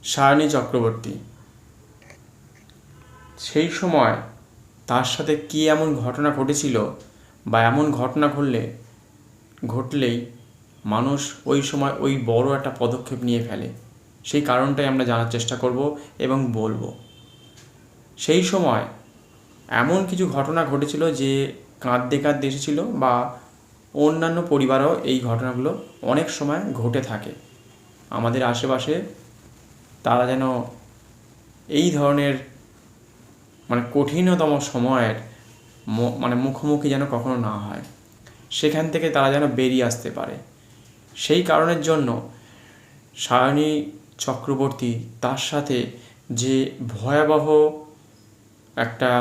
সায়নী চক্রবর্তী। সেই সময় তার সাথে কী এমন ঘটনা ঘটেছিল বা এমন ঘটনা ঘটলেই মানুষ ওই সময় ওই বড় একটা পদক্ষেপ নিয়ে ফেলে, সেই কারণটাই আমরা জানার চেষ্টা করব এবং বলবো। সেই সময় এমন কিছু ঘটনা ঘটেছিল যে কাঁদতে কাঁদতে এসেছিল, বা অন্যান্য পরিবারেও এই ঘটনাগুলো অনেক সময় ঘটে থাকে আমাদের আশেপাশে। তারা যেন এই ধরনের কঠিনতম সময়ের মুখোমুখি যেন কখনো না হয়, সেখান থেকে তারা যেন বেরিয়ে আসতে পারে। সেই কারণের জন্য সায়নী চক্রবর্তী তার সাথে যে ভয়াবহ একটা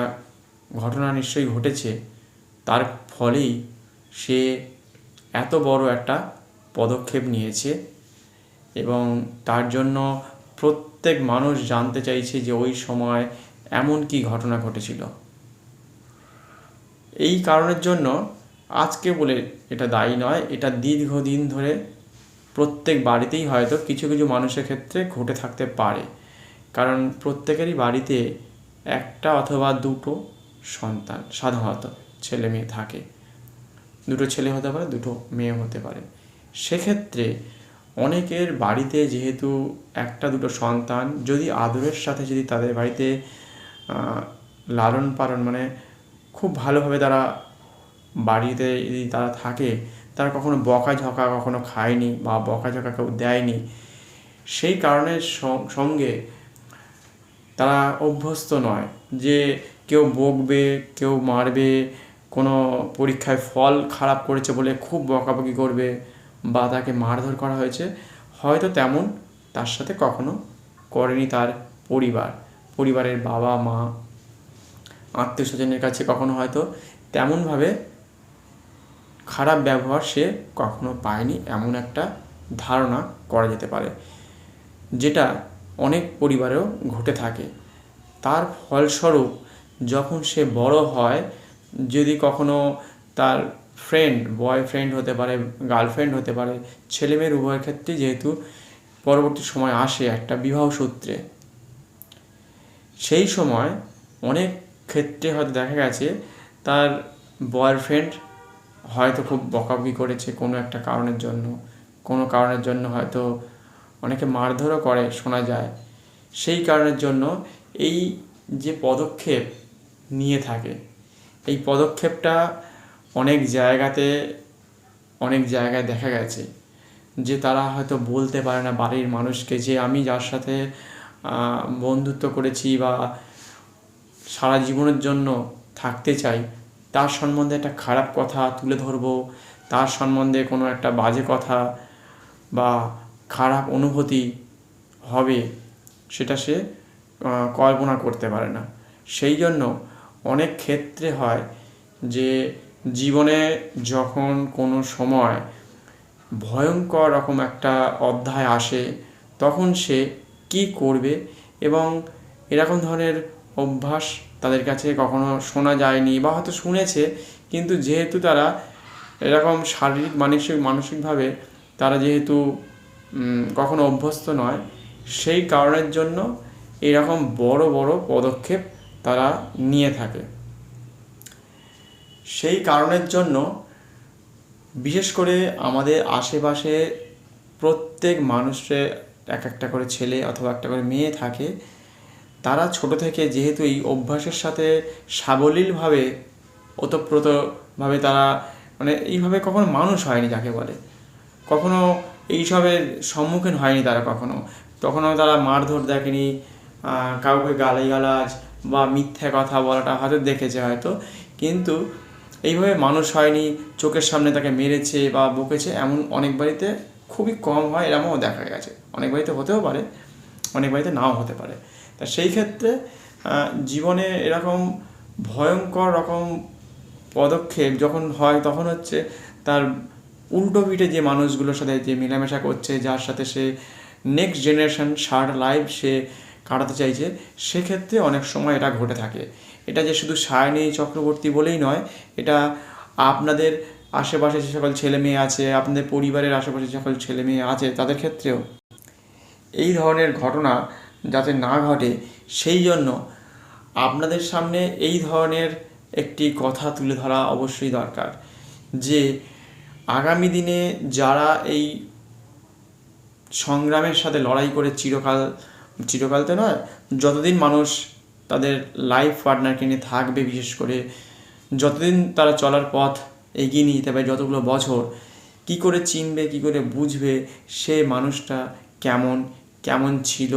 ঘটনা নিশ্চয়ই ঘটেছে, তার ফলেই সে এত বড় একটা পদক্ষেপ নিয়েছে এবং তার জন্য প্রত্যেক মানুষ জানতে চাইছে যে ওই সময় এমন কি ঘটনা ঘটেছিল। এই কারণের জন্য আজকে বলে এটা দায়ী নয়, এটা দীর্ঘদিন ধরে প্রত্যেক বাড়িতেই হয়তো কিছু কিছু মানুষের ক্ষেত্রে ঘটে থাকতে পারে, কারণ প্রত্যেকেরই বাড়িতে একটা অথবা দুটো সন্তান, সাধারণত ছেলে মেয়ে থাকে। দুটো ছেলে হতে পারে, দুটো মেয়ে হতে পারে। সেক্ষেত্রে অনেকের বাড়িতে যেহেতু একটা দুটো সন্তান, যদি আদরের সাথে যদি তাদের বাড়িতে লালন পালন খুব ভালোভাবে তারা বাড়িতে যদি তারা থাকে, তারা কখনো বকাঝকা কখনো খায়নি বা বকাঝকা কেউ দেয়নি, সেই কারণের সঙ্গে তারা অভ্যস্ত নয় যে কেউ বকবে, কেউ মারবে, কোনো পরীক্ষায় ফল খারাপ করেছে বলে খুব বকাবকি করবে বা তাকে মারধর করা হয়েছে, হয়তো তেমন তার সাথে কখনো করেনি তার পরিবারের বাবা মা, আত্মীয় স্বজনের কাছে কখনো হয়তো তেমনভাবে খারাপ ব্যবহার সে কখনো পায়নি, এমন একটা ধারণা করা যেতে পারে, যেটা অনেক পরিবারেও ঘটে থাকে। তার ফলস্বরূপ যখন সে বড় হয়, যদি কখনো তার বয়ফ্রেন্ড হতে পারে, গার্লফ্রেন্ড হতে পারে, ছেলেমেয়ের উভয়ের ক্ষেত্রে যেহেতু পরবর্তী সময় আসে একটা বিবাহ সূত্রে, সেই সময় অনেক ক্ষেত্রে হয়তো দেখা গেছে তার বয়ফ্রেন্ড হয়তো খুব বকাবকি করেছে কোনো একটা কারণের জন্য হয়তো অনেকে মারধরও করে শোনা যায়। সেই কারণের জন্য এই যে পদক্ষেপ নিয়ে থাকে, এই পদক্ষেপটা অনেক জায়গায় দেখা গেছে যে তারা হয়তো বলতে পারে না বাড়ির মানুষকে যে আমি যার সাথে বন্ধুত্ব করেছি বা সারা জীবনের জন্য থাকতে চাই, তার সম্বন্ধে একটা খারাপ কথা তুলে ধরবো, তার সম্বন্ধে কোনো একটা বাজে কথা বা খারাপ অনুভূতি হবে, সেটা সে কল্পনা করতে পারে না। সেই জন্য অনেক ক্ষেত্রে হয় যে জীবনে যখন কোনো সময় ভয়ঙ্কর রকম একটা অধ্যায় আসে, তখন সে কী করবে, এবং এরকম ধরনের অভ্যাস তাদের কাছে কখনো শোনা যায়নি বা হয়তো শুনেছে, কিন্তু যেহেতু তারা এরকম শারীরিক মানসিকভাবে তারা যেহেতু কখনো অভ্যস্ত নয়, সেই কারণের জন্য এরকম বড় বড় পদক্ষেপ তারা নিয়ে থাকে। সেই কারণের জন্য বিশেষ করে আমাদের আশেপাশে প্রত্যেক মানুষের এক একটা করে ছেলে অথবা একটা করে মেয়ে থাকে। তারা ছোট থেকে যেহেতু এই অভ্যাসের সাথে সাবলীলভাবে ওতপ্রোতভাবে তারা এইভাবে কখনো মানুষ হয়নি, যাকে বলে কখনো এইসবের সম্মুখীন হয়নি তারা, কখনো তারা মারধর দেখেনি, কাউকে গালিগালাজ বা মিথ্যে কথা বলাটা হয়তো দেখেছে হয়তো, কিন্তু এইভাবে মানুষ হয়নি, চোখের সামনে তাকে মেরেছে বা বকেছে, এমন অনেক বাড়িতে খুবই কম হয়, এরকমও দেখা গেছে। অনেক বাড়িতে হতেও পারে, অনেক বাড়িতে নাও হতে পারে। তা সেই ক্ষেত্রে জীবনে এরকম ভয়ঙ্কর রকম পদক্ষেপ যখন হয়, তখন হচ্ছে তার উল্টো পিঠে যে মানুষগুলোর সাথে যে মেলামেশা করছে, যার সাথে সে নেক্সট জেনারেশন সারাটা লাইফ সে কাটাতে চাইছে, সেক্ষেত্রে অনেক সময় এটা ঘটে থাকে। এটা যে শুধু সায়নী চক্রবর্তী বলেই নয়, এটা আপনাদের আশেপাশে যে সকল ছেলে মেয়ে আছে, আপনাদের পরিবারের আশেপাশে যে সকল ছেলে মেয়ে আছে, তাদের ক্ষেত্রেও এই ধরনের ঘটনা যাতে না ঘটে, সেই জন্য আপনাদের সামনে এই ধরনের একটি কথা তুলে ধরা অবশ্যই দরকার যে আগামী দিনে যারা এই সংগ্রামের সাথে লড়াই করে চিরকাল তো নয়, যতদিন মানুষ তাদের লাইফ পার্টনারকে নিয়ে থাকবে, বিশেষ করে যতদিন তারা চলার পথ এগিয়ে নিয়ে যেতে পারে, যতগুলো বছর, কি করে চিনবে, কি করে বুঝবে সে মানুষটা কেমন ছিল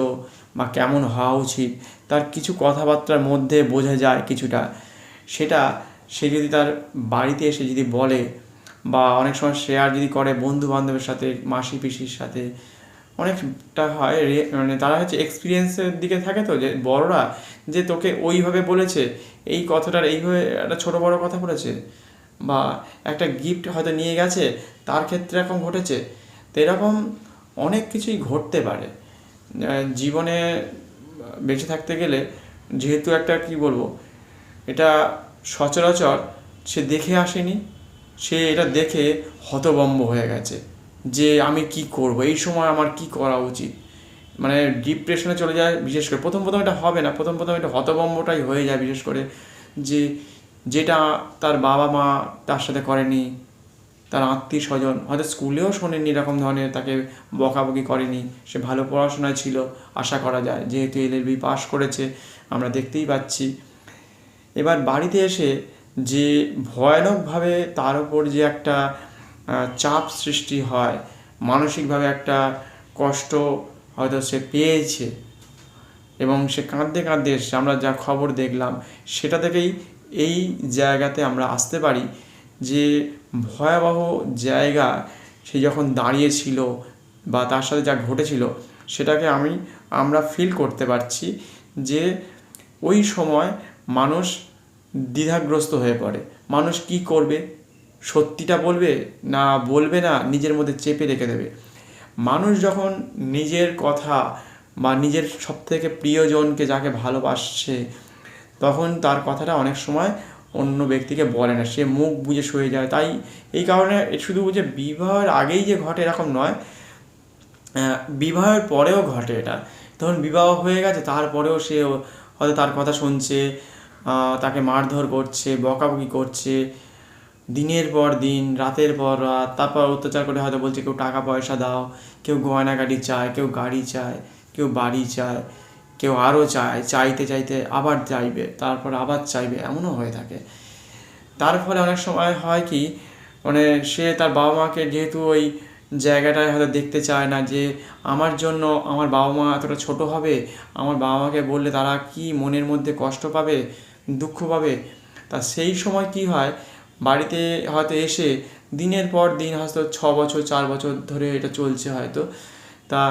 বা কেমন হওয়া উচিত, তার কিছু কথাবার্তার মধ্যে বোঝা যায় কিছুটা। সেটা সে যদি তার বাড়িতে এসে যদি বলে বা অনেক সময় শেয়ার যদি করে বন্ধু বান্ধবের সাথে, মাসি পিসির সাথে, অনেকটা হয় মানে তারা হচ্ছে এক্সপিরিয়েন্সের দিকে থাকে, তো যে বড়রা যে তোকে ওইভাবে বলেছে, এই কথাটার এইভাবে একটা ছোটো বড়ো কথা বলেছে, বা একটা গিফট হয়তো নিয়ে গেছে, তার ক্ষেত্রে এরকম ঘটেছে। তো এরকম অনেক কিছুই ঘটতে পারে জীবনে। বেঁচে থাকতে গেলে যেহেতু একটা কি বলবো, এটা সচরাচর সে দেখে আসেনি, সে এটা দেখে হতভম্ব হয়ে গেছে যে আমি কি করব, এই সময় আমার কি করা উচিত, মানে ডিপ্রেশনে চলে যায়। বিশেষ করে প্রথম এটা হবে না, প্রথম এটা হতভম্বটাই হয়ে যায়, বিশেষ করে যে যেটা তার বাবা মা তার সাথে করেনি, তার আত্মীয় স্বজন হয়তো স্কুলেও শোনেননি এরকম ধরনের, তাকে বকাবকি করেনি, সে ভালো পড়াশোনায় ছিল আশা করা যায়, যেহেতু LLB পাস করেছে আমরা দেখতেই পাচ্ছি। এবার বাড়িতে এসে যে ভয়ানকভাবে তার উপর যে একটা চাপ সৃষ্টি হয়, মানসিকভাবে একটা কষ্ট হয়তো সে পেয়েছে, এবং সে কাঁদতে এসছে, আমরা যা খবর দেখলাম সেটা থেকেই এই জায়গাতে আমরা আসতে পারি যে ভয়াবহ জায়গা সে যখন দাঁড়িয়েছিল বা তার সাথে যা ঘটেছিল সেটাকে আমরা ফিল করতে পারছি যে ওই সময় মানুষ দ্বিধাগ্রস্ত হয়ে পড়ে। মানুষ কি করবে, সত্যিটা বলবে না বলবে না, নিজের মধ্যে চেপে রেখে দেবে। মানুষ যখন নিজের কথা বা নিজের সবথেকে প্রিয়জনকে যাকে ভালোবাসছে, তখন তার কথাটা অনেক সময় অন্য ব্যক্তিকে বলে না, সে মুখ বুজে সয়ে যায়। তাই এই কারণে শুধু যে বিবাহের আগেই যে ঘটে এরকম নয়, বিবাহের পরেও ঘটে এটা। তখন বিবাহ হয়ে গেছে, তারপরেও সে হয়তো তার কথা শুনছে, তাকে মারধর করছে, বকাবকি করছে দিনের পর দিন, রাতের পর রাত, তারপর অত্যাচার করে হয়তো বলছে কেউ টাকা পয়সা দাও, কেউ গয়নাগাটি চায়, কেউ গাড়ি চায়, কেউ বাড়ি চায়, কেউ আরও চায়, চাইতে আবার চাইবে, তারপর আবার চাইবে, এমনও হয়ে থাকে। তার ফলে অনেক সময় হয় কি, মানে সে তার বাবা মাকে যেহেতু ওই জায়গাটায় হয়তো দেখতে চায় না যে আমার জন্য আমার বাবা মা এতটা ছোট হবে, আমার বাবা মাকে বললে তারা কি মনের মধ্যে কষ্ট পাবে, দুঃখ পাবে। তা সেই সময় কি হয়, বাড়িতে হয়তো এসে দিনের পর দিন হয়তো 6 বছর 4 বছর ধরে এটা চলছে হয়তো, তা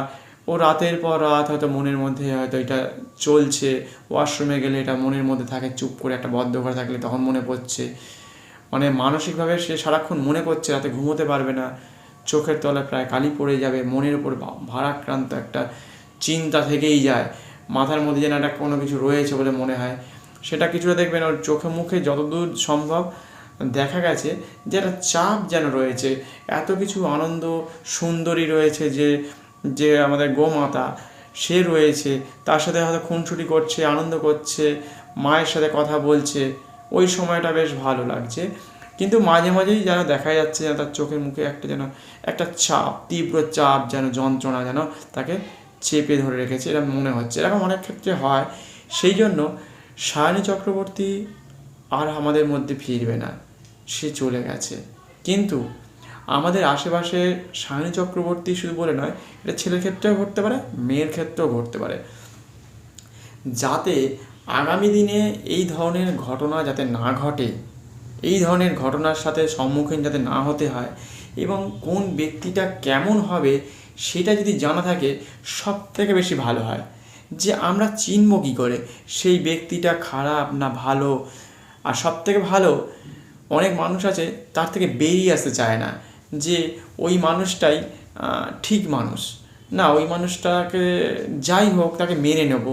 ও রাতের পর রাত হয়তো মনের মধ্যে হয়তো এটা চলছে, ওয়াশরুমে গেলে এটা মনের মধ্যে থাকে, চুপ করে একটা বদ্ধ ঘরে থাকলে তখন মনে পড়ছে, মানে মানসিকভাবে সে সারাক্ষণ মনে করছে, রাতে ঘুমোতে পারবে না, চোখের তলায় প্রায় কালি পড়ে যাবে, মনের উপর ভারাক্রান্ত একটা চিন্তা থেকেই যায়, মাথার মধ্যে যেন একটা কোনো কিছু রয়েছে বলে মনে হয়। সেটা কিছুটা দেখবেন ওর চোখে মুখে যতদূর সম্ভব দেখা গেছে যে একটা চাপ যেন রয়েছে, এত কিছু আনন্দ সুন্দরী রয়েছে, যে আমাদের গোমাতা সে রয়েছে, তার সাথে হয়তো খুনসুটি করছে, আনন্দ করছে, মায়ের সাথে কথা বলছে, ওই সময়টা বেশ ভালো লাগছে। কিন্তু মাঝে মাঝেই যেন দেখা যাচ্ছে যেন তার চোখের মুখে একটা চাপ, তীব্র চাপ, যেন যন্ত্রণা যেন তাকে চেপে ধরে রেখেছে, এটা মনে হচ্ছে। এরকম অনেক ক্ষেত্রে হয়। সেই জন্য সায়নী চক্রবর্তী আর আমাদের মধ্যে ফিরবে না, সে চলে গেছে। কিন্তু আমাদের আশেপাশে সায়নী চক্রবর্তী শুধু বলে নয়, এটা ছেলের ক্ষেত্রেও ঘটতে পারে, মেয়ের ক্ষেত্রেও ঘটতে পারে। যাতে আগামী দিনে এই ধরনের ঘটনা যাতে না ঘটে, এই ধরনের ঘটনার সাথে সম্মুখীন যাতে না হতে হয়, এবং কোন ব্যক্তিটা কেমন হবে সেটা যদি জানা থাকে সব থেকে বেশি ভালো হয়। যে আমরা চিনব কী করে সেই ব্যক্তিটা খারাপ না ভালো। আর সব থেকে ভালো, অনেক মানুষ আছে তার থেকে বেরিয়ে আসতে চায় না, যে ওই মানুষটাই ঠিক মানুষ, না ওই মানুষটাকে যাই হোক তাকে মেনে নেব,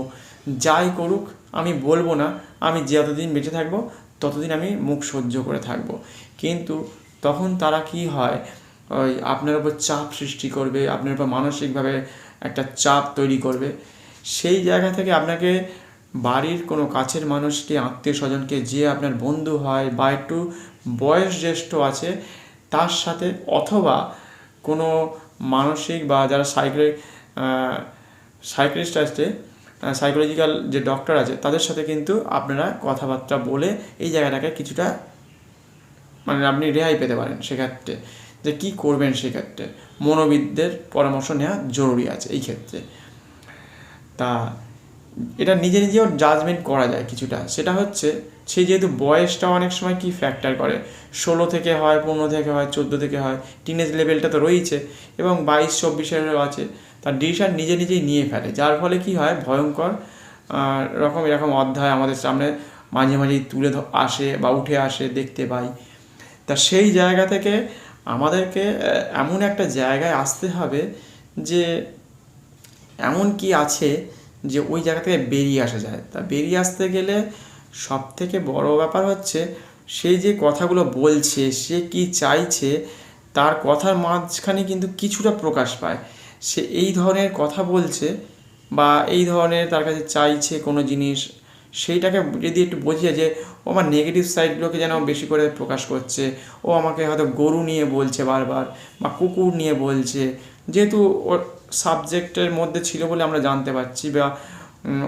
যাই করুক আমি বলবো না, আমি যতদিন বেঁচে থাকবো ততদিন আমি মুখ সহ্য করে থাকবো। কিন্তু তখন তারা কি হয়, ওই আপনার উপর চাপ সৃষ্টি করবে, আপনার উপর মানসিকভাবে একটা চাপ তৈরি করবে। সেই জায়গা থেকে আপনাকে বাড়ির কোনো কাছের মানুষকে, আত্মীয় স্বজনকে, যে আপনার বন্ধু হয় বা একটু বয়স জ্যেষ্ঠ আছে তার সাথে, অথবা কোনো মানসিক বা যারা সাইকিয়াট্রিস্ট আছে, সাইকোলজিক্যাল যে ডক্টর আছে তাদের সাথে কিন্তু আপনারা কথাবার্তা বলে এই জায়গাটাকে কিছুটা মানে আপনি রেহাই পেতে পারেন। সেক্ষেত্রে যে কী করবেন, সেক্ষেত্রে মনোবিদদের পরামর্শ নেওয়া জরুরি আছে এই ক্ষেত্রে। তা এটা নিজে নিজেও জাজমেন্ট করা যায় কিছুটা। সেটা হচ্ছে সে যেহেতু বয়সটা অনেক সময় কি ফ্যাক্টর করে, 16 থেকে হয়, 15 থেকে হয়, 14 থেকে হয়, টিনেজ লেভেলটা তো রয়েছে, এবং 22-24-এরও আছে। তার ডিসিশন নিজে নিজেই নিয়ে ফেলে, যার ফলে কি হয়, ভয়ঙ্কর এরকম অধ্যায় আমাদের সামনে মাঝে মাঝেই আসে বা উঠে আসে, দেখতে পাই। তা সেই জায়গা থেকে আমাদেরকে এমন একটা জায়গায় আসতে হবে যে এমন কি আছে যে ওই জায়গা থেকে বেরিয়ে আসা যায়। তা বেরিয়ে আসতে গেলে সব থেকে বড় ব্যাপার হচ্ছে সেই যে কথাগুলো বলছে, সে কি চাইছে, তার কথার মাঝখানে কিন্তু কিছুটা প্রকাশ পায়। সে এই ধরনের কথা বলছে বা এই ধরনের তার কাছে চাইছে কোনো জিনিস, সেইটাকে যদি একটু বোঝে যে ও আমার নেগেটিভ সাইডগুলোকে যেন বেশি করে প্রকাশ করছে, ও আমাকে হয়তো গরু নিয়ে বলছে বারবার, বা কুকুর নিয়ে বলছে, যেহেতু ওর সাবজেক্টের মধ্যে ছিল বলে আমরা জানতে পারছি, বা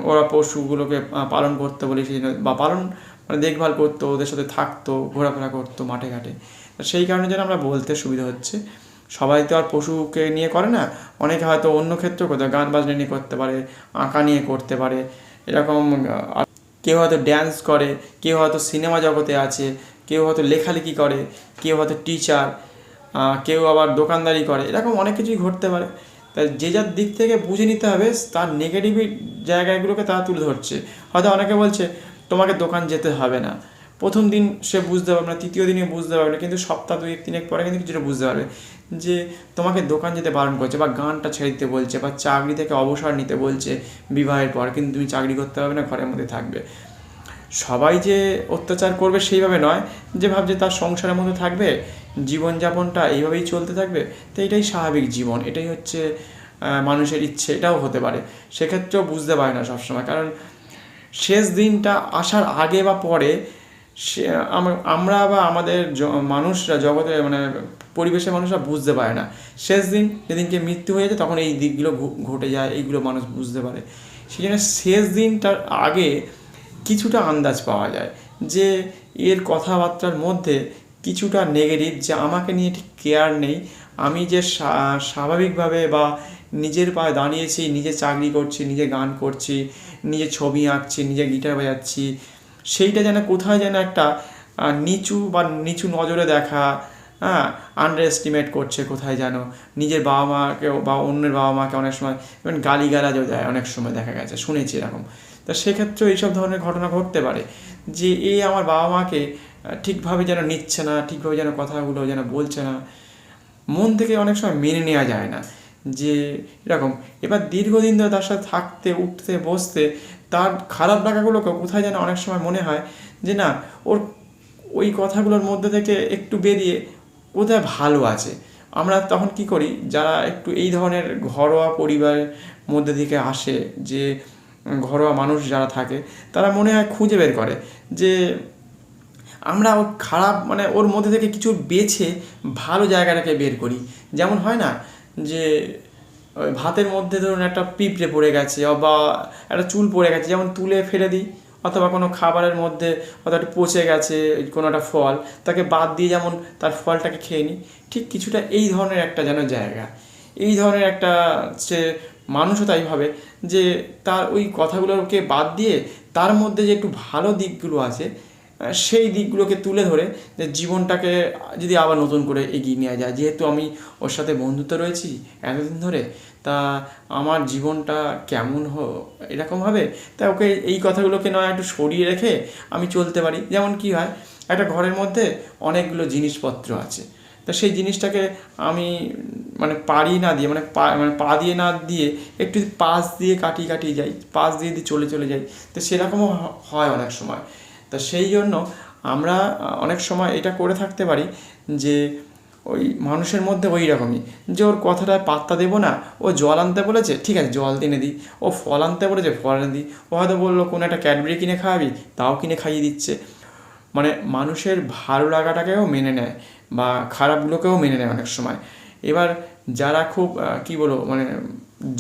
ওরা পশুগুলোকে পালন করতে বলে সেই বা পালন মানে দেখভাল করতো, ওদের সাথে থাকতো, ঘোরাফেরা করতো মাঠে ঘাটে। সেই কারণে যেন আমরা বলতে সুবিধা হচ্ছে। সবাই তো আর পশুকে নিয়ে করে না, অনেকে হয়তো অন্য ক্ষেত্রেও করতে, গান বাজনা নিয়ে করতে পারে, আঁকা নিয়ে করতে পারে, এরকম কেউ হয়তো ড্যান্স করে, কেউ হয়তো সিনেমা জগতে আছে, কেউ হয়তো লেখালেখি করে, কেউ হয়তো টিচার, কেউ আবার দোকানদারি করে, এরকম অনেক কিছুই ঘটতে পারে। তাই যে যার দিক থেকে বুঝে নিতে হবে, তার নেগেটিভ জায়গাগুলোকে তারা তুলে ধরছে। হয়তো অনেকে বলছে তোমাকে দোকান যেতে হবে না, প্রথম দিন সে বুঝতে পারবে না, তৃতীয় দিনে বুঝতে পারবে না, কিন্তু সপ্তাহ 2-3 পরে কিন্তু কিছুটা বুঝতে পারবে যে তোমাকে দোকান যেতে বারণ করছে, বা গানটা ছেড়ে দিতে বলছে, বা চাকরি থেকে অবসর নিতে বলছে বিবাহের পর, কিন্তু তুমি চাকরি করতে পারবে না, ঘরের মধ্যে থাকবে। সবাই যে অত্যাচার করবে সেইভাবে নয়, যে ভাবছে তার সংসারের মধ্যে থাকবে, জীবনযাপনটা এইভাবেই চলতে থাকবে, তো এটাই স্বাভাবিক জীবন, এটাই হচ্ছে মানুষের ইচ্ছে, এটাও হতে পারে। সেক্ষেত্রেও বুঝতে পারে না সবসময়, কারণ শেষ দিনটা আসার আগে বা পরে সে আমরা বা আমাদের মানুষরা, জগতে মানে পরিবেশের মানুষরা বুঝতে পারে না। শেষ দিন যেদিনকে মৃত্যু হয়ে যায় তখন এই দিকগুলো ঘটে যায়, এইগুলো মানুষ বুঝতে পারে। সেই জন্য শেষ দিনটার আগে কিছুটা আন্দাজ পাওয়া যায় যে এর কথাবার্তার মধ্যে কিছুটা নেগেটিভ, যে আমাকে নিয়ে ঠিক কেয়ার নেই, আমি যে স্বাভাবিকভাবে বা নিজের পায়ে দাঁড়িয়েছি, নিজে চাকরি করছি, নিজে গান করছি, নিজে ছবি আঁকছি, নিজে গিটার বাজাচ্ছি, সেইটা যেন কোথায় যেন একটা নিচু নজরে দেখা, হ্যাঁ, আন্ডার এস্টিমেট করছে কোথায় যেন, নিজের বাবা মাকেও বা অন্যের বাবা মাকে অনেক সময় ইভেন গালিগালাজও দেয়, অনেক সময় দেখা গেছে, শুনেছি এরকম। তা সেক্ষেত্রেও এইসব ধরনের ঘটনা ঘটতে পারে যে আমার বাবা মাকে ঠিকভাবে যেন নিচ্ছে না, ঠিকভাবে যেন কথাগুলো যেন বলছে না, মন থেকে অনেক সময় মেনে নেওয়া যায় না যে এরকম। এবার দীর্ঘদিন ধরে তার সাথে থাকতে, উঠতে, বসতে তার খারাপ লাগাগুলোকে কোথায় যেন অনেক সময় মনে হয় যে না, ওর ওই কথাগুলোর মধ্যে থেকে একটু বেরিয়ে কোথায় ভালো আছে। আমরা তখন কি করি, যারা একটু এই ধরনের ঘরোয়া পরিবারের মধ্যে থেকে আসে, যে ঘরোয়া মানুষ যারা থাকে, তারা মনে হয় খুঁজে বের করে যে আমরা ওর খারাপ মানে ওর মধ্যে থেকে কিছু বেছে ভালো জায়গাটাকে বের করি। যেমন হয় না যে ওই ভাতের মধ্যে ধরুন একটা পিঁপড়ে পড়ে গেছে বা একটা চুল পড়ে গেছে, যেমন তুলে ফেলে দিই, অথবা কোনো খাবারের মধ্যে হয়তো একটা পচে গেছে কোনো একটা ফল, তাকে বাদ দিয়ে যেমন তার ফলটাকে খেয়ে নিই, ঠিক কিছুটা এই ধরনের একটা যেন জায়গা, এই ধরনের একটা সে মানুষও তাই ভাবে যে তার ওই কথাগুলোকে বাদ দিয়ে তার মধ্যে যে একটু ভালো দিকগুলো আছে সেই দিকগুলোকে তুলে ধরে যে জীবনটাকে যদি আবার নতুন করে এগিয়ে নেওয়া যায়। যেহেতু আমি ওর সাথে বন্ধুত্ব রয়েছি এতদিন ধরে, তা আমার জীবনটা কেমন এরকম হবে, তা ওকে এই কথাগুলোকে নয় একটু সরিয়ে রেখে আমি চলতে পারি। যেমন কি হয়, একটা ঘরের মধ্যে অনেকগুলো জিনিসপত্র আছে, তা সেই জিনিসটাকে আমি মানে পাড়ি না দিয়ে মানে পা দিয়ে না দিয়ে একটু পাশ দিয়ে কাটিয়ে যাই, পাশ দিয়ে চলে যাই, তো সেরকমও হয় অনেক সময়। তা সেই জন্য আমরা অনেক সময় এটা করে থাকতে পারি যে ওই মানুষের মধ্যে ওই রকমই, যে ওর কথাটা পাত্তা দেবো না, ও জল আনতে বলেছে ঠিক আছে জল এনে দিই, ও ফল আনতে বলেছে ফল এনে দিই, ও হয়তো বললো কোনো একটা ক্যাডবেরি কিনে খাওয়াবি, তাও কিনে খাইয়ে দিচ্ছে। মানে মানুষের ভালো লাগাটাকেও মেনে নেয় বা খারাপগুলোকেও মেনে নেয় অনেক সময়। এবার যারা খুব কী বলবো মানে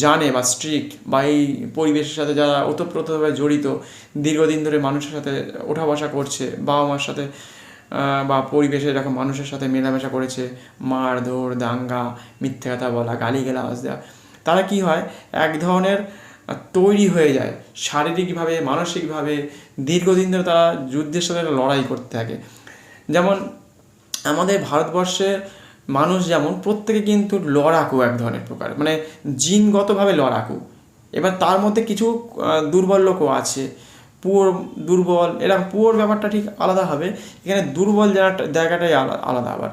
জানে বা স্ট্রিক্ট বা এই পরিবেশের সাথে যারা ওতপ্রোতভাবে জড়িত, দীর্ঘদিন ধরে মানুষের সাথে ওঠা বসা করছে, বাবা মার সাথে বা পরিবেশে এরকম মানুষের সাথে মেলামেশা করেছে, মারধর, দাঙ্গা, মিথ্যে কথা বলা, গালিগালাজ দেওয়া, তারা কি হয় এক ধরনের তৈরি হয়ে যায় শারীরিকভাবে, মানসিকভাবে, দীর্ঘদিন ধরে তারা যুদ্ধের সাথে লড়াই করতে থাকে। যেমন আমাদের ভারতবর্ষের মানুষ যেমন প্রত্যেকে কিন্তু লড়াকু এক ধরনের প্রকার, মানে জিনগতভাবে লড়াকু। এবার তার মধ্যে কিছু দুর্বল লোকও আছে, পুয়োর দুর্বল, এরকম পুয়োর ব্যাপারটা ঠিক আলাদা হবে, এখানে দুর্বল জায়গাটাই আলাদা। আবার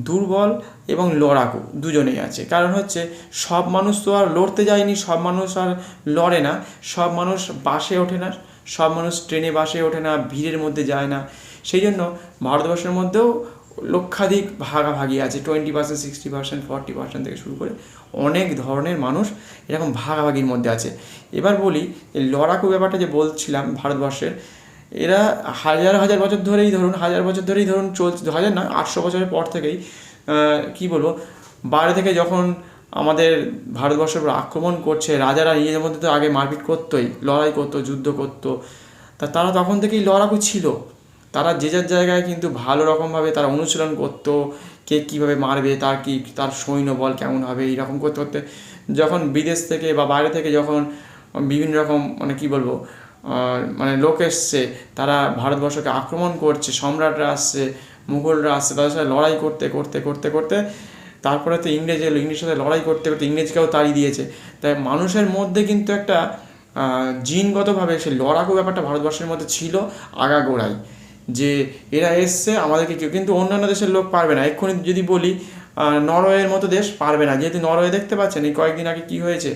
দুর্বল এবং লড়াকু দুজনেই আছে। কারণ হচ্ছে সব মানুষ তো আর লড়তে যায়নি, সব মানুষ আর লড়ে না, সব মানুষ বাসে ওঠে না, সব মানুষ ট্রেনে বাসে ওঠে না, ভিড়ের মধ্যে যায় না। সেই জন্য ভারতবর্ষের মধ্যেও লক্ষাধিক ভাগাভাগি আছে, 20%, 60%, 40% থেকে শুরু করে অনেক ধরনের মানুষ এরকম ভাগাভাগির মধ্যে আছে। এবার বলি এই লড়াকু ব্যাপারটা যে বলছিলাম ভারতবর্ষের, এরা হাজার বছর ধরেই ধরুন চলছে, 1000 না 800 বছরের পর থেকেই কী বলবো, বাইরে থেকে যখন আমাদের ভারতবর্ষের উপর আক্রমণ করছে, রাজারা নিজেদের মধ্যে তো আগে মারপিট করতোই, লড়াই করতো, যুদ্ধ করতো, তারা তখন থেকেই লড়াকু ছিল। তারা যে যার জায়গায় কিন্তু ভালো রকমভাবে তারা অনুশীলন করতো, কে কীভাবে মারবে, তার সৈন্যবল কেমন হবে, এইরকম করতে করতে যখন বিদেশ থেকে বা বাইরে থেকে যখন বিভিন্ন রকম মানে কী বলবো মানে লোক এসছে, তারা ভারতবর্ষকে আক্রমণ করছে, সম্রাটরা আসছে, মুঘলরা আসছে, তাদের সাথে লড়াই করতে করতে করতে করতে তারপরে তো ইংরেজ এলো, ইংরেজের সাথে লড়াই করতে করতে ইংরেজকেও তাড়িয়ে দিয়েছে। তাই মানুষের মধ্যে কিন্তু একটা জিনগতভাবে সেই লড়াকু ব্যাপারটা ভারতবর্ষের মধ্যে ছিল আগাগোড়াই, যে এরা এসছে আমাদেরকে কেউ, কিন্তু অন্যান্য দেশের লোক পারবে না। এক্ষুনি যদি বলি নরওয়ের মতো দেশ পারবে না, যেহেতু নরওয়ে দেখতে পাচ্ছেন এই কয়েকদিন আগে কী হয়েছে,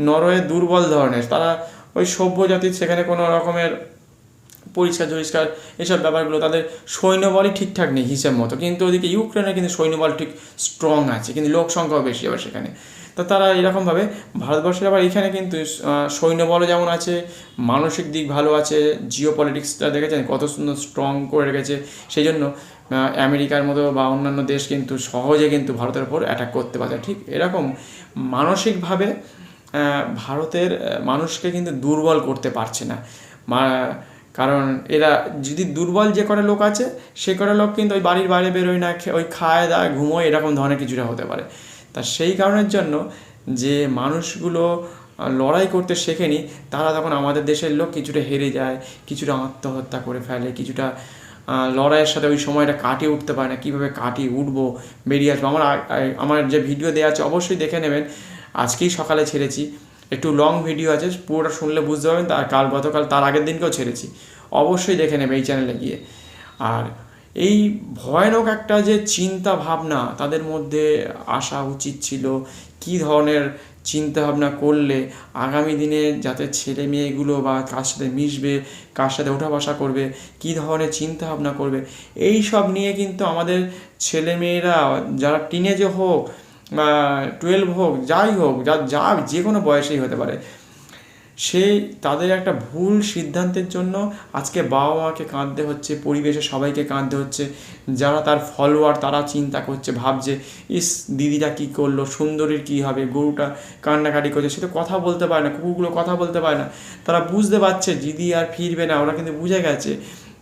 নরওয়ে দুর্বল ধরনের, তারা ওই সভ্য জাতির, সেখানে কোনো রকমের পরিষ্কার এসব ব্যাপারগুলো, তাদের সৈন্যবলই ঠিকঠাক নেই হিসেব মতো, কিন্তু ওদিকে ইউক্রেনের কিন্তু সৈন্যবল ঠিক স্ট্রং আছে, কিন্তু লোক সংখ্যাও বেশি আবার সেখানে। তো তারা এরকমভাবে ভারতবর্ষের আবার এখানে কিন্তু সৈন্যবলও যেমন আছে, মানসিক দিক ভালো আছে, জিও পলিটিক্সটা দেখেছেন কত সুন্দর স্ট্রং করে রেখেছে। সেই জন্য আমেরিকার মতো বা অন্যান্য দেশ কিন্তু সহজে কিন্তু ভারতের ওপর অ্যাটাক করতে পারে। ঠিক এরকম মানসিকভাবে ভারতের মানুষকে কিন্তু দুর্বল করতে পারছে না, কারণ এরা যদি দুর্বল যে কটা লোক আছে সে কটা লোক কিন্তু ওই বাড়ির বাইরে বেরোয় না, ওই খায় দায় ঘুমোয়, এরকম ধরনের কিছুটা হতে পারে। তা সেই কারণের জন্য যে মানুষগুলো লড়াই করতে শেখেনি, তারা তখন আমাদের দেশের লোক কিছুটা হেরে যায়, কিছুটা আত্মহত্যা করে ফেলে, কিছুটা লড়াইয়ের সাথে ওই সময়টা কাটিয়ে উঠতে পারে না, কীভাবে কাটিয়ে উঠবো, বেরিয়ে আসবো। আমার যে ভিডিও দেওয়া আছে অবশ্যই দেখে নেবেন, আজকেই সকালে ছেড়েছি, একটু লং ভিডিও আছে, পুরোটা শুনলে বুঝতে পারবেন। গতকাল তার আগের দিনকেও ছেড়েছি, অবশ্যই দেখে নেবে এই চ্যানেলে গিয়ে। আর এই ভয়ানক একটা যে চিন্তা ভাবনা তাদের মধ্যে আসা উচিত ছিল, কী ধরনের চিন্তা ভাবনা করলে আগামী দিনে যাতে ছেলে মেয়েগুলো বা কার সাথে মিশবে, কার সাথে ওঠা বসা করবে, কী ধরনের চিন্তা ভাবনা করবে, এই সব নিয়ে কিন্তু আমাদের ছেলে মেয়েরা যারা টিনেজে হোক বা 12 হোক, যাই হোক, যা যে কোনো বয়সেই হতে পারে, সেই তাদের একটা ভুল সিদ্ধান্তের জন্য আজকে বাবা মাকে কাঁদতে হচ্ছে, পরিবেশে সবাইকে কাঁদতে হচ্ছে। যারা তার ফলোয়ার তারা চিন্তা করছে, ভাবছে ইস দিদিটা কী করলো, সুন্দরীর কী হবে, গরুটা কান্নাকাটি করছে, সে তো কথা বলতে পারে না, কুকুরগুলো কথা বলতে পারে না, তারা বুঝতে পারছে দিদি আর ফিরবে না, ওরা কিন্তু বুঝে গেছে,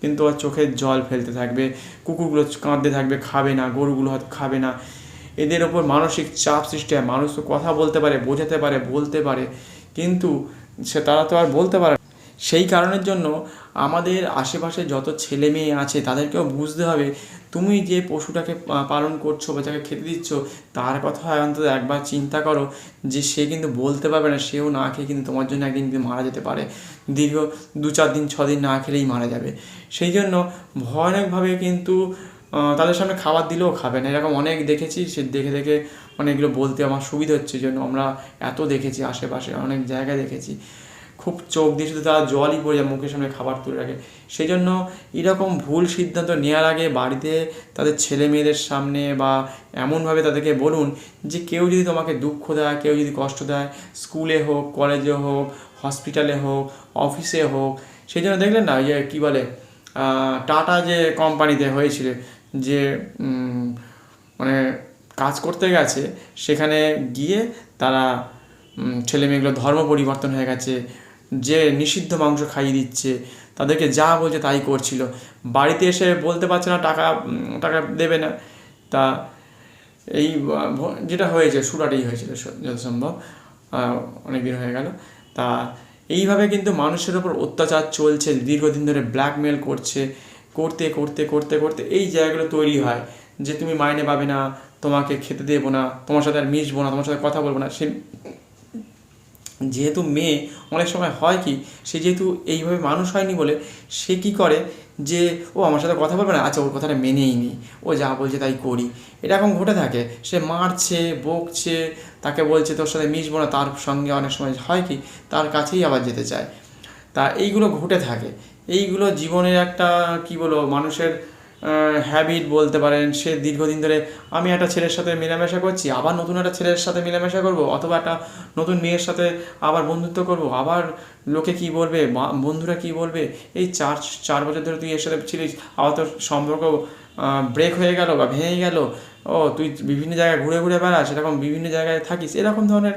কিন্তু ওর চোখের জল ফেলতে থাকবে, কুকুরগুলো কাঁদতে থাকবে, খাবে না, গরুগুলো হয়তো খাবে না। এদের ওপর মানসিক চাপ সৃষ্টি হয়। মানুষ তো কথা বলতে পারে, বোঝাতে পারে, বলতে পারে, কিন্তু তারা তো আর বলতে পারে। সেই কারণের জন্য আমাদের আশেপাশে যত ছেলে মেয়ে আছে তাদেরকেও বুঝতে হবে, তুমি যে পশুটাকে পালন করছো বা যাকে খেতে দিচ্ছ তার কথা অন্তত একবার চিন্তা করো, যে সে কিন্তু বলতে পারবে না, সেও না খেয়ে কিন্তু তোমার জন্য একদিন কিন্তু মারা যেতে পারে, দীর্ঘ 2-4 দিন 6 দিন না খেলেই মারা যাবে। সেই জন্য ভয়ানকভাবে কিন্তু তাদের সামনে খাবার দিলেও খাবে না, এরকম অনেক দেখেছি। সে দেখে দেখে অনেকগুলো বলতে আমার সুবিধা হচ্ছে, জন্য আমরা এত দেখেছি, আশেপাশে অনেক জায়গায় দেখেছি। খুব চোখ দিয়ে শুধু তারা জলই পড়ে যায়, মুখের সামনে খাবার তুলে রাখে। সেই জন্য এরকম ভুল সিদ্ধান্ত নেওয়ার আগে বাড়িতে তাদের ছেলে মেয়েদের সামনে বা এমনভাবে তাদেরকে বলুন যে কেউ যদি তোমাকে দুঃখ দেয়, কেউ যদি কষ্ট দেয়, স্কুলে হোক, কলেজে হোক, হসপিটালে হোক, অফিসে হোক, সেই জন্য দেখলেন না যে কী বলে টাটা যে কোম্পানিতে হয়েছিল যে মানে কাজ করতে গেছে, সেখানে গিয়ে তারা ছেলে মেয়েগুলো ধর্ম পরিবর্তন হয়ে গেছে, যে নিষিদ্ধ মাংস খাইয়ে দিচ্ছে, তাদেরকে যা বলছে তাই করছিল, বাড়িতে এসে বলতে পারছে না টাকা দেবে না। তা এই যেটা হয়েছে সুরাটেই হয়েছিল যত সম্ভব, অনেক দিন হয়ে গেল। তা এইভাবে কিন্তু মানুষের ওপর অত্যাচার চলছে দীর্ঘদিন ধরে, ব্ল্যাকমেল করছে, করতে করতে করতে করতে এই জায়গাগুলো তৈরি হয় যে তুমি মাইনে পাবে না, তোমাকে খেতে দেবো না, তোমার সাথে আর মিশবো না, তোমার সাথে কথা বলবো না। সে যেহেতু মেয়ে অনেক সময় হয় কি, সে যেহেতু এইভাবে মানুষ হয়নি বলে সে কী করে যে ও আমার সাথে কথা বলবে না, আচ্ছা ওর কথাটা মেনেই নিই, ও যা বলছে তাই করি। এরকম ঘটে থাকে, সে মারছে, বকছে, তাকে বলছে তোর সাথে মিশবো না, তার সঙ্গে অনেক সময় হয় কি তার কাছেই আবার যেতে চায়। তা এইগুলো ঘটে থাকে, এইগুলো জীবনের একটা কী বলবো মানুষের হ্যাবিট বলতে পারেন। সে দীর্ঘদিন ধরে আমি একটা ছেলের সাথে মেলামেশা করছি, আবার নতুন একটা ছেলের সাথে মেলামেশা করব, অথবা একটা নতুন মেয়ের সাথে আবার বন্ধুত্ব করব, আবার লোকে কী বলবে, বন্ধুরা কী বলবে, এই চার বছর ধরে তুই এর সাথে ছিলিস, আবার তোর সম্পর্ক ব্রেক হয়ে গেল বা ভেঙে গেল, ও তুই বিভিন্ন জায়গায় ঘুরে ঘুরে বেড়াস, এরকম বিভিন্ন জায়গায় থাকিস, এরকম ধরনের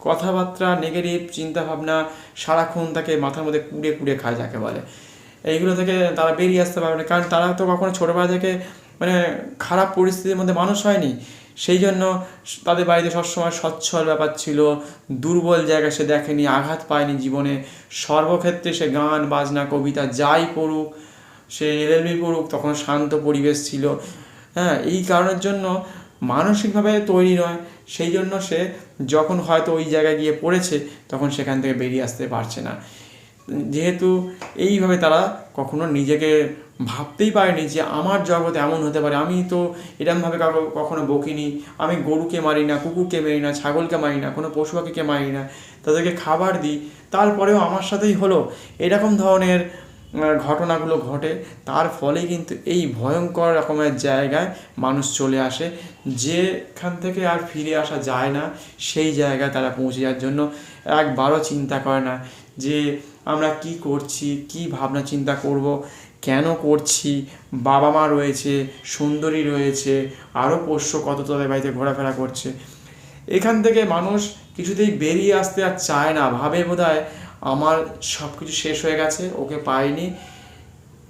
কথাবার্তা, নেগেটিভ চিন্তাভাবনা সারাক্ষণ তাকে মাথার মধ্যে কুড়ে কুড়ে খায় যাকে বলে। এইগুলো থেকে তারা বেরিয়ে আসতে পারবে না, কারণ তারা তো কখনো ছোটোবেলা থেকে মানে খারাপ পরিস্থিতির মধ্যে মানুষ হয়নি। সেই জন্য তাদের বাড়িতে সবসময় সচ্ছল ব্যাপার ছিল, দুর্বল জায়গা সে দেখেনি, আঘাত পায়নি জীবনে, সর্বক্ষেত্রে সে গান বাজনা কবিতা যাই পড়ুক, সে এলএলবি পড়ুক, তখন শান্ত পরিবেশ ছিল। হ্যাঁ, এই কারণের জন্য মানসিকভাবে তৈরি নয়, সেই জন্য সে যখন হয়তো ওই জায়গায় গিয়ে পড়েছে তখন সেখান থেকে বেরিয়ে আসতে পারছে না। যেহেতু এইভাবে তারা কখনো নিজেকে ভাবতেই পারেনি যে আমার জগৎ এমন হতে পারে, আমি তো এরমভাবে কখনো বকিনি, আমি গরুকে মারি না, কুকুরকে মারি না, ছাগলকে মারি না, কোনো পশু পাখিকে মারি না, তাদেরকে খাবার দিই, তারপরেও আমার সাথেই হলো, এরকম ধরনের ঘটনাগুলো ঘটে। তার ফলে কিন্তু এই ভয়ঙ্কর রকমের জায়গায় মানুষ চলে আসে, যেখান থেকে আর ফিরে আসা যায় না, সেই জায়গায় তারা পৌঁছে যাওয়ার জন্য একবারও চিন্তা করে না যে আমরা কি করছি, কি ভাবনা চিন্তা করব, কেন করছি, বাবা মা রয়েছে, সুন্দরী রয়েছে, আরও পোষ্য কত তাদের বাড়িতে ঘোরাফেরা করছে। এখান থেকে মানুষ কিছুতেই বেরিয়ে আসতে আর চায় না, ভাবে বোধহয় আমার সব কিছু শেষ হয়ে গেছে, ওকে পাইনি,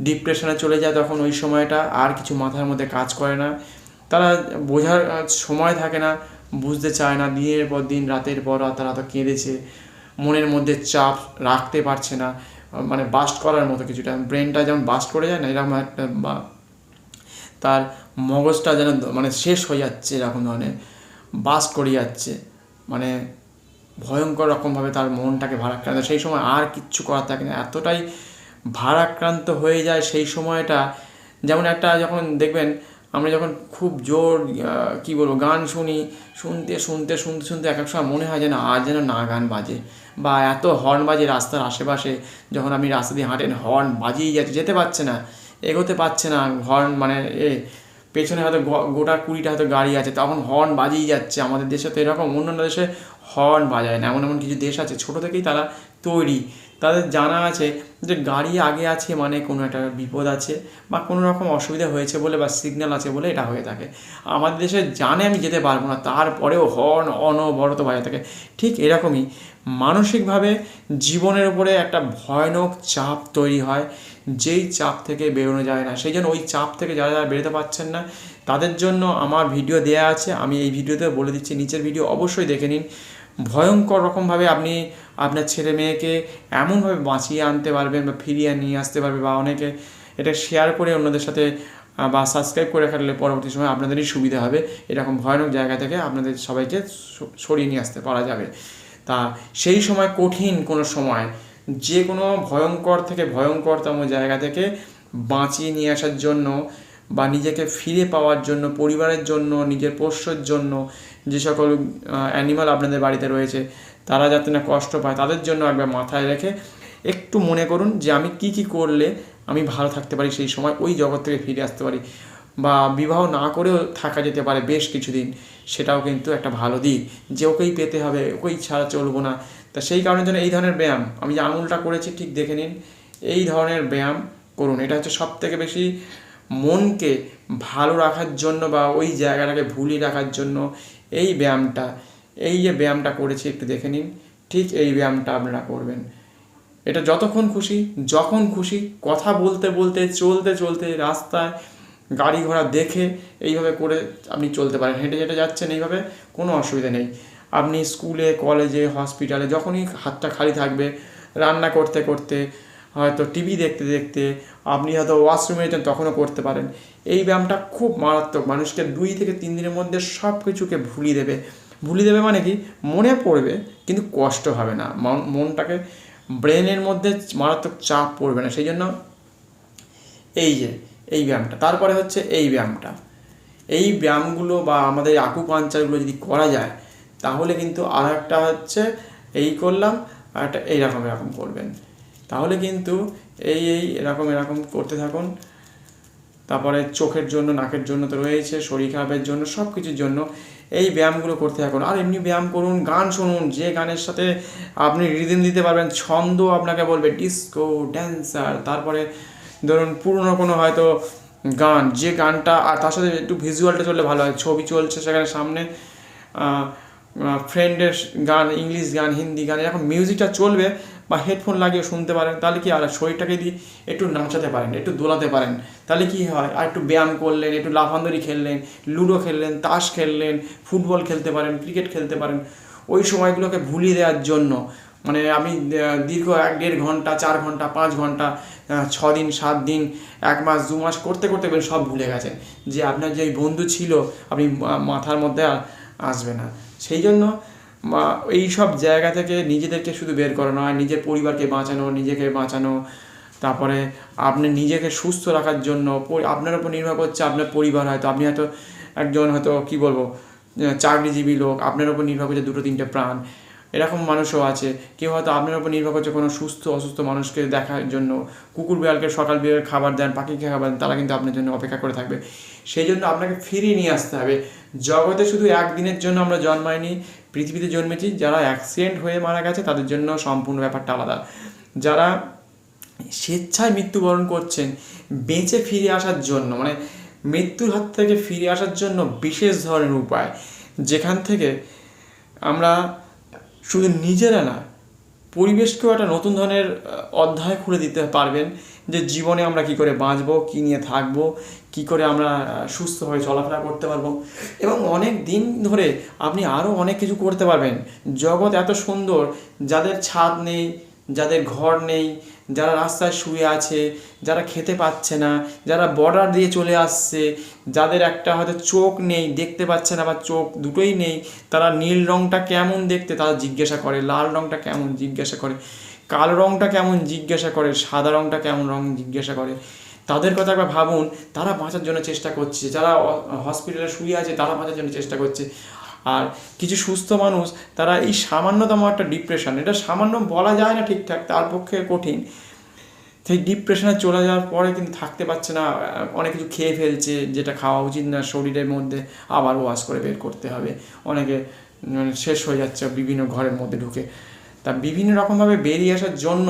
ডিপ্রেশনে চলে যায় তখন ওই সময়টা, আর কিছু মাথার মধ্যে কাজ করে না, তারা বোঝার সময় থাকে না, বুঝতে চায় না, দিনের পর দিন রাতের পর রাত তারা তো কেঁদেছে, মনের মধ্যে চাপ রাখতে পারছে না, মানে বাস্ট করার মতো কিছুটা, ব্রেনটা যেমন বাস্ট করে যায় না, এরকম একটা তার মগজটা যেন মানে শেষ হয়ে যাচ্ছে, এরকম ধরনের বাস্ট করে যাচ্ছে, মানে ভয়ঙ্কর রকমভাবে তার মনটাকে ভারাক্রান্ত, সেই সময় আর কিচ্ছু করার থাকে না, এতটাই ভারাক্রান্ত হয়ে যায় সেই সময়টা। যেমন একটা যখন দেখবেন আমরা যখন খুব জোর কী বলবো গান শুনতে শুনতে শুনতে শুনতে এক এক সময় মনে হয় যেন আর যেন না গান বাজে, বা এত হর্ন বাজে রাস্তার আশেপাশে, যখন আপনি রাস্তা দিয়ে হাঁটেন হর্ন বাজিয়ে যাচ্ছে, যেতে পারছে না, এগোতে পারছে না, হর্ন মানে পেছনে হয়তো গোটা 20টা হয়তো গাড়ি আছে, তখন হর্ন বাজিয়ে যাচ্ছে। আমাদের দেশে তো এরকম, অন্যান্য দেশে হর্ন বাজায় না, এমন এমন কিছু দেশ আছে ছোটো থেকেই তারা তৈরি, তাদের জানা আছে যে গাড়ি আগে আছে মানে কোনো একটা বিপদ আছে বা কোনো রকম অসুবিধা হয়েছে বলে বা সিগন্যাল আছে বলে এটা হয়ে থাকে। আমাদের দেশে জানে আমি যেতে পারবো না, তারপরেও হর্ন অনবরত বাজাতে থাকে। ঠিক এরকমই মানসিকভাবে জীবনের উপরে একটা ভয়ানক চাপ তৈরি হয়, যেই চাপ থেকে বেরোনো যায় না। সেই জন্য ওই চাপ থেকে যারা যারা বেরোতে পারছেন না তাদের জন্য আমার ভিডিও দেয়া আছে, আমি এই ভিডিওতে বলে দিচ্ছি, নিচের ভিডিও অবশ্যই দেখে নিন। ভয়ঙ্কর রকমভাবে আপনি আপনার ছেলে মেয়েকে এমনভাবে বাঁচিয়ে আনতে পারবেন বা ফিরিয়ে নিয়ে আসতে পারবে, বা অনেকে এটা শেয়ার করে অন্যদের সাথে বা সাবস্ক্রাইব করে রাখলে পরবর্তী সময় আপনাদেরই সুবিধা হবে, এরকম ভয়ানক জায়গা থেকে আপনাদের সবাইকে সরিয়ে নিয়ে আসতে পারা যাবে। তা সেই সময় কঠিন কোনো সময় যে কোনো ভয়ঙ্কর থেকে ভয়ঙ্করতম জায়গা থেকে বাঁচিয়ে নিয়ে আসার জন্য বা নিজেকে ফিরে পাওয়ার জন্য, পরিবারের জন্য, নিজের পোষ্যর জন্য, যে সকল অ্যানিমাল আপনাদের বাড়িতে রয়েছে তারা যাতে না কষ্ট পায়, তাদের জন্য একবার মাথায় রেখে একটু মনে করুন যে আমি কি কি করলে আমি ভালো থাকতে পারি, সেই সময় ওই জগৎ থেকে ফিরে আসতে পারি, বা বিবাহ না করেও থাকা যেতে পারে বেশ কিছুদিন, সেটাও কিন্তু একটা ভালো দিক, যে ওকেই পেতে হবে, ওকেই ছাড়া চলবো না। তা সেই কারণের জন্য এই ধরনের ব্যায়াম, আমি যে আঙুলটা করেছি ঠিক দেখে নিন, এই ধরনের ব্যায়াম করুন। এটা হচ্ছে সব থেকে বেশি মনকে ভালো রাখার জন্য বা ওই জায়গাটাকে ভুলিয়ে রাখার জন্য এই ব্যায়ামটা, এই যে ব্যায়ামটা করেছি একটু দেখে নিন, ঠিক এই ব্যায়ামটা আপনারা করবেন। এটা যতক্ষণ খুশি, যখন খুশি, কথা বলতে বলতে, চলতে চলতে, রাস্তায় গাড়ি ঘোড়া দেখে এইভাবে করে আপনি চলতে পারেন। হেঁটে হেঁটে যাচ্ছেন, এইভাবে কোনো অসুবিধা নেই। আপনি স্কুলে, কলেজে, হসপিটালে যখনই হাতটা খালি থাকবে, রান্না করতে করতে, হয়তো টিভি দেখতে দেখতে, আপনি হয়তো ওয়াশরুমে যেতেন তখনও করতে পারেন। এই ব্যায়ামটা খুব মারাত্মক, মানুষকে 2 থেকে 3 দিনের মধ্যে সব কিছুকে ভুলিয়ে দেবে। ভুলিয়ে দেবে মানে কি, মনে পড়বে কিন্তু কষ্ট হবে না, মনটাকে, ব্রেনের মধ্যে মারাত্মক চাপ পড়বে না। সেই জন্য এই যে এই ব্যায়ামটা, তারপরে হচ্ছে এই ব্যায়ামটা, এই ব্যায়ামগুলো বা আমাদের আকুপাঞ্চারগুলো যদি করা যায়, তাহলে কিন্তু আর একটা হচ্ছে এই করলাম, আর একটা এইরকম এরকম করবেন, তাহলে কিন্তু এই এরকম করতে থাকুন। তারপরে চোখের জন্য, নাকের জন্য তো রয়েছে, শরীর খারাপের জন্য, সব কিছুর জন্য এই ব্যায়ামগুলো করতে থাকুন। আর এমনি ব্যায়াম করুন, গান শুনুন, যে গানের সাথে আপনি রিদিম দিতে পারবেন, ছন্দ আপনাকে বলবে, ডিস্কো ড্যান্সার, তারপরে ধরুন পুরনো কোনো হয়তো গান, যে গানটা, আর তার সাথে একটু ভিজুয়ালটা চললে ভালো হয়, ছবি চলছে সেখানে সামনে, ফ্রেন্ডের গান, ইংলিশ গান, হিন্দি গান, এরকম মিউজিকটা চলবে, বা হেডফোন লাগিয়ে শুনতে পারেন, তাহলে কি আর শরীরটাকে দিয়ে একটু নাচাতে পারেন, একটু দোলাতে পারেন, তাহলে কি হয়, আর একটু ব্যায়াম করলেন, একটু লাফান্দরি খেললেন, লুডো খেললেন, তাস খেললেন, ফুটবল খেলতে পারেন, ক্রিকেট খেলতে পারেন, ওই সময়গুলোকে ভুলিয়ে দেওয়ার জন্য। মানে আপনি দীর্ঘ 1-1.5 ঘন্টা, 4 ঘন্টা, 5 ঘন্টা, 6 দিন, 7 দিন, 1 মাস, 2 মাস করতে করতে সব ভুলে গেছেন, যে আপনার যে বন্ধু ছিল আপনি মাথার মধ্যে আসবে না। সেই জন্য এই সব জায়গা থেকে নিজেদেরকে শুধু বের করানো হয়, নিজের পরিবারকে বাঁচানো, নিজেকে বাঁচানো, তারপরে আপনি নিজেকে সুস্থ রাখার জন্য আপনার উপর নির্ভর করছে আপনার পরিবার। হয়তো আপনি হয়তো একজন হয়তো কী বলবো চাকরিজীবী লোক, আপনার উপর নির্ভর করছে 2-3টে প্রাণ, এরকম মানুষও আছে। কেউ হয়তো আপনার উপর নির্ভর করছে কোনো সুস্থ অসুস্থ মানুষকে দেখার জন্য, কুকুর বিড়ালকে সকাল বিকাল খাবার দেন, পাখিকে খাবার দেন, তারা কিন্তু আপনার জন্য অপেক্ষা করে থাকবে। সেই জন্য আপনাকে ফিরিয়ে নিয়ে আসতে হবে। জগতে শুধু একদিনের জন্য আমরা জন্মাইনি, পৃথিবীতে জন্মেছি। যারা অ্যাক্সিডেন্ট হয়ে মারা গেছে তাদের জন্য সম্পূর্ণ ব্যাপারটা আলাদা। যারা স্বেচ্ছায় মৃত্যুবরণ করছেন বেঁচে ফিরে আসার জন্য, মানে মৃত্যুর হাত থেকে ফিরে আসার জন্য বিশেষ ধরনের উপায়, যেখান থেকে আমরা শুধু নিজেরা না, পরিবেশকেও একটা নতুন ধরনের অধ্যায় খুলে দিতে পারবেন, যে জীবনে আমরা কী করে বাঁচবো, কী নিয়ে থাকবো, কী করে আমরা সুস্থভাবে চলাফেরা করতে পারবো, এবং অনেক দিন ধরে আপনি আরও অনেক কিছু করতে পারবেন। জগৎ এত সুন্দর, যাদের ছাদ নেই, যাদের ঘর নেই, যারা রাস্তায় শুয়ে আছে, যারা খেতে পাচ্ছে না, যারা বর্ডার দিয়ে চলে আসছে, যাদের একটা হয়তো চোখ নেই, দেখতে পাচ্ছে না, বা চোখ দুটোই নেই, তারা নীল রঙটা কেমন দেখতে তারা জিজ্ঞাসা করে, লাল রঙটা কেমন জিজ্ঞাসা করে, কালো রঙটা কেমন জিজ্ঞাসা করে, সাদা রঙটা কেমন রঙ জিজ্ঞাসা করে। তাদের কথা একবার ভাবুন, তারা বাঁচার জন্য চেষ্টা করছে, যারা হসপিটালে শুয়ে আছে তারা বাঁচার জন্য চেষ্টা করছে। আর কিছু সুস্থ মানুষ, তারা এই সামান্যতম একটা ডিপ্রেশন, এটা সামান্য বলা যায় না ঠিকঠাক, তার পক্ষে কঠিন, সেই ডিপ্রেশনে চলে যাওয়ার পরে কিন্তু থাকতে পারছে না, অনেক কিছু খেয়ে ফেলছে যেটা খাওয়া উচিত না, শরীরের মধ্যে আবার ওয়াশ করে বের করতে হবে, অনেকে শেষ হয়ে যাচ্ছে বিভিন্ন ঘরের মধ্যে ঢুকে। তা বিভিন্ন রকমভাবে বেরিয়ে আসার জন্য,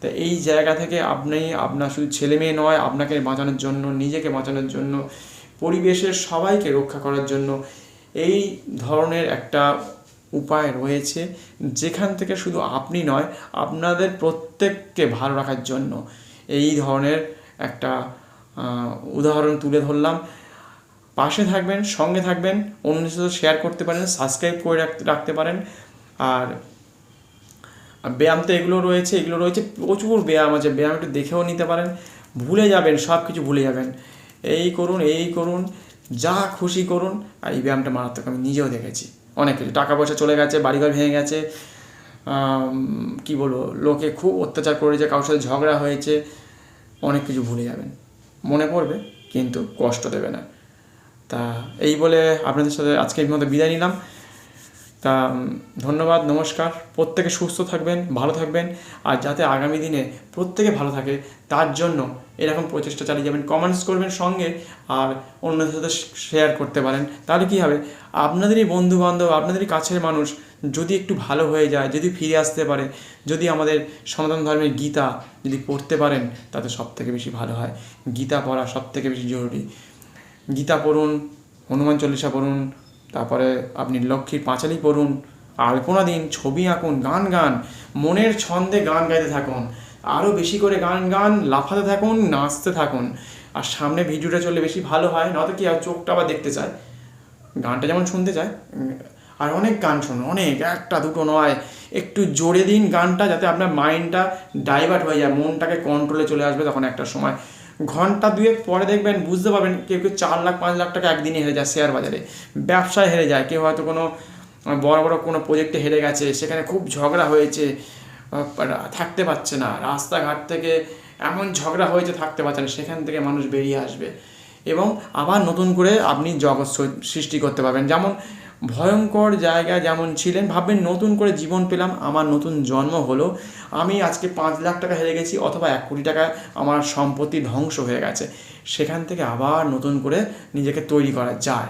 তা এই জায়গা থেকে আপনি আপনার শুধু ছেলে মেয়ে নয়, আপনাকে বাঁচানোর জন্য, নিজেকে বাঁচানোর জন্য, পরিবেশের সবাইকে রক্ষা করার জন্য এই ধরনের একটা উপায় রয়েছে, যেখান থেকে শুধু আপনি নয়, আপনাদের প্রত্যেককে ভালো রাখার জন্য এই ধরনের একটা উদাহরণ তুলে ধরলাম। পাশে থাকবেন, সঙ্গে থাকবেন, অন্যের সাথে শেয়ার করতে পারেন, সাবস্ক্রাইব করে রাখতে পারেন। আর ব্যায়াম তো এগুলো রয়েছে, প্রচুর ব্যায়াম আছে, ব্যায়াম একটু দেখেও নিতে পারেন। ভুলে যাবেন, সব কিছু ভুলে যাবেন। এই করুন, যা খুশি করুন। আর এই ব্যায়ামটা মারাত্মক, আমি নিজেও দেখেছি। অনেক কিছু, টাকা পয়সা চলে গেছে, বাড়িঘর ভেঙে গেছে, কী বলবো, লোকে খুব অত্যাচার করেছে, কারোর সাথে ঝগড়া হয়েছে, অনেক কিছু ভুলে যাবেন, মনে পড়বে কিন্তু কষ্ট দেবে না। তা এই বলে আপনাদের সাথে আজকে এই মতো বিদায় নিলাম। তা ধন্যবাদ, নমস্কার। প্রত্যেকে সুস্থ থাকবেন, ভালো থাকবেন, আর যাতে আগামী দিনে প্রত্যেকে ভালো থাকে তার জন্য এরকম প্রচেষ্টা চালিয়ে যাবেন। কমেন্টস করবেন সঙ্গে, আর অন্যদের সাথে শেয়ার করতে পারেন। তাহলে কী হবে, আপনাদেরই বন্ধুবান্ধব, আপনাদেরই কাছের মানুষ যদি একটু ভালো হয়ে যায়, যদি ফিরে আসতে পারে, যদি আমাদের সনাতন ধর্মের গীতা যদি পড়তে পারেন, তাতে সবথেকে বেশি ভালো হয়। গীতা পড়া সবথেকে বেশি জরুরি। গীতা পড়ুন, হনুমান চল্লিশা পড়ুন, তারপরে আপনি লক্ষ্মীর পাঁচালী পড়ুন, আলপনা দিন, ছবি আঁকুন, গান গান, মনের ছন্দে গান গাইতে থাকুন, আরও বেশি করে গান গান, লাফাতে থাকুন, নাচতে থাকুন। আর সামনে ভিডিওটা চললে বেশি ভালো হয়, নয়তো কি আর চোখটা আবার দেখতে চায়, গানটা যেমন শুনতে চায়। আর অনেক গান শুনুন, অনেক, একটা দুটো নয়, একটু জোরে দিন গানটা, যাতে আপনার মাইন্ডটা ডাইভার্ট হয়ে যায়, মনটাকে কন্ট্রোলে চলে আসবে। তখন একটা সময় ঘন্টা দুয়েক পরে দেখবেন, বুঝতে পারবেন কেউ কেউ 4 লাখ 5 লাখ টাকা একদিনে হেরে যায় শেয়ার বাজারে, ব্যবসায় হেরে যায়, কেউ হয়তো কোনো বড় বড় কোনো প্রজেক্টে হেরে গেছে, সেখানে খুব ঝগড়া হয়েছে, থাকতে পারছে না, রাস্তাঘাট থেকে এমন ঝগড়া হয়েছে থাকতে পারছে না, সেখান থেকে মানুষ বেরিয়ে আসবে এবং আবার নতুন করে আপনি জগৎ সৃষ্টি করতে পারবেন। যেমন ভয়ঙ্কর জায়গায় যেমন ছিলেন, ভাববেন নতুন করে জীবন পেলাম, আমার নতুন জন্ম হলো, আমি আজকে 5 লাখ টাকা হেরে গেছি, অথবা 1 কোটি টাকা আমার সম্পত্তি ধ্বংস হয়ে গেছে, সেখান থেকে আবার নতুন করে নিজেকে তৈরি করা যায়।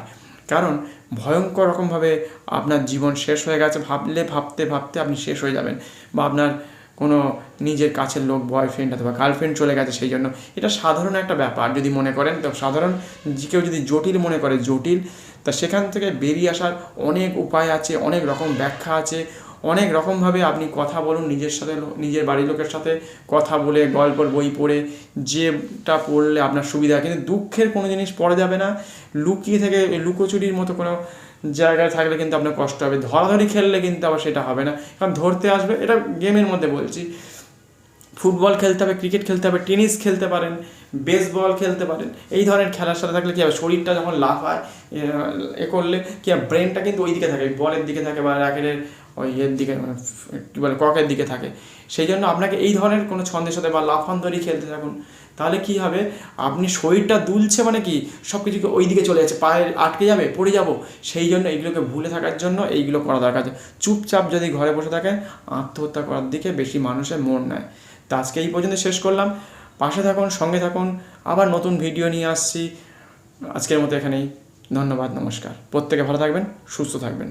কারণ ভয়ঙ্কর রকমভাবে আপনার জীবন শেষ হয়ে গেছে, ভাবতে ভাবতে আপনি শেষ হয়ে যাবেন, বা আপনার কোনো নিজের কাছের লোক, বয়ফ্রেন্ড অথবা গার্লফ্রেন্ড চলে গেছে, সেই জন্য এটা সাধারণ একটা ব্যাপার যদি মনে করেন, তো সাধারণ। কেউ যদি জটিল মনে করে, জটিল, তা সেখান থেকে বেরিয়ে আসার অনেক উপায় আছে, অনেক রকম ব্যাখ্যা আছে, অনেক রকমভাবে আপনি কথা বলুন নিজের সাথে, নিজের বাড়ির লোকের সাথে কথা বলে, গল্পের বই পড়ে, যেটা পড়লে আপনার সুবিধা। কিন্তু দুঃখের কোনো জিনিস পড়া যাবে না, লুকিয়ে থেকে লুকোচুরির মতো কোনো জায়গায় থাকলে কিন্তু আপনার কষ্ট হবে, ধরাধরি খেললে কিন্তু আবার সেটা হবে না, কারণ ধরতে আসবে। এটা গেমের মধ্যে বলছি, ফুটবল খেলতে হবে, ক্রিকেট খেলতে হবে, টেনিস খেলতে পারেন, বেসবল খেলতে পারেন, এই ধরনের খেলার সাথে থাকলে কী হবে, শরীরটা যখন লাফায় করলে কী হবে, ব্রেনটা কিন্তু ওই দিকে থাকে, বলের দিকে থাকে, বা র্যাকেটের ওই এর দিকে, মানে কী বলে, ককের দিকে থাকে। সেই জন্য আপনাকে এই ধরনের কোনো ছন্দের সাথে বা লাফান্তরি খেলতে থাকুন। তাহলে কী হবে, আপনি শরীরটা দুলছে মানে কি, সব কিছুকে ওই দিকে চলে যাচ্ছে, পায়ে আটকে যাবে, পড়ে যাব। সেই জন্য এইগুলোকে ভুলে থাকার জন্য এইগুলো করা দরকার আছে। চুপচাপ যদি ঘরে বসে থাকেন, আত্মহত্যা করার দিকে বেশি মানুষের মন নেয়। তো আজকে এই পর্যন্ত শেষ করলাম। পাশে থাকুন, সঙ্গে থাকুন, আবার নতুন ভিডিও নিয়ে আসছি। আজকের মতো এখানেই। ধন্যবাদ, নমস্কার। প্রত্যেকে ভালো থাকবেন, সুস্থ থাকবেন।